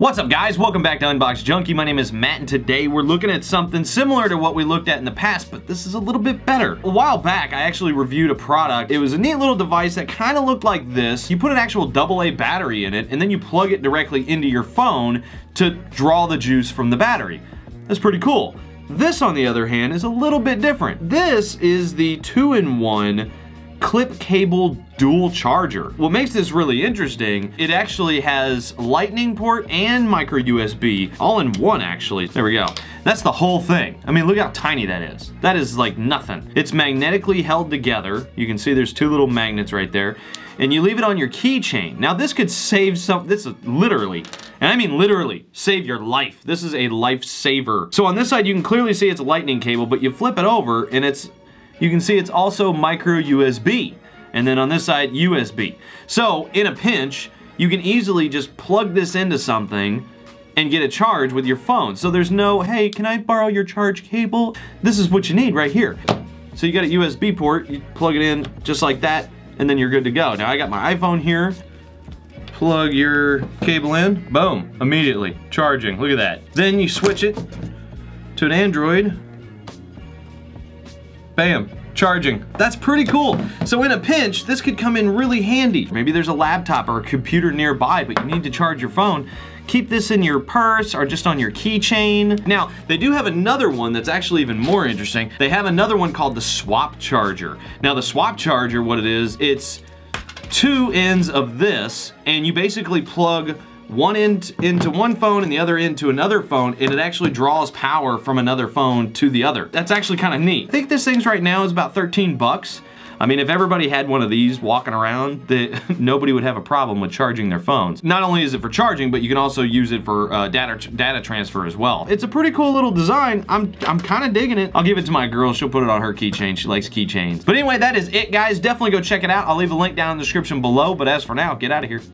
What's up guys, welcome back to Unbox Junkie. My name is Matt and today we're looking at something similar to what we looked at in the past, but this is a little bit better. A while back I actually reviewed a product. It was a neat little device that kind of looked like this. You put an actual AA battery in it and then you plug it directly into your phone to draw the juice from the battery. That's pretty cool. This on the other hand is a little bit different. This is the 2-in-1 clip cable dual charger. What makes this really interesting, it actually has lightning port and micro USB all in one actually. There we go. That's the whole thing. I mean, look how tiny that is. That is like nothing. It's magnetically held together. You can see there's two little magnets right there. And you leave it on your keychain. Now this could save some, this is literally, and I mean literally, save your life. This is a lifesaver. So on this side you can clearly see it's a lightning cable, but you flip it over and you can see it's also micro USB. And then on this side, USB. So in a pinch, you can easily just plug this into something and get a charge with your phone. So there's no, hey, can I borrow your charge cable? This is what you need right here. So you got a USB port, you plug it in just like that, and then you're good to go. Now I got my iPhone here. Plug your cable in, boom, immediately charging. Look at that. Then you switch it to an Android. Bam, charging. That's pretty cool. So in a pinch, this could come in really handy. Maybe there's a laptop or a computer nearby, but you need to charge your phone. Keep this in your purse or just on your keychain. Now, they do have another one that's actually even more interesting. They have another one called the swap charger. Now the swap charger, what it is, it's two ends of this, and you basically plug one end into one phone and the other end to another phone, and it actually draws power from another phone to the other. That's actually kind of neat. I think this thing's right now is about 13 bucks. I mean, if everybody had one of these walking around, nobody would have a problem with charging their phones. Not only is it for charging, but you can also use it for data transfer as well. It's a pretty cool little design. I'm kind of digging it. I'll give it to my girl. She'll put it on her keychain. She likes keychains. But anyway, that is it, guys. Definitely go check it out. I'll leave a link down in the description below. But as for now, get out of here.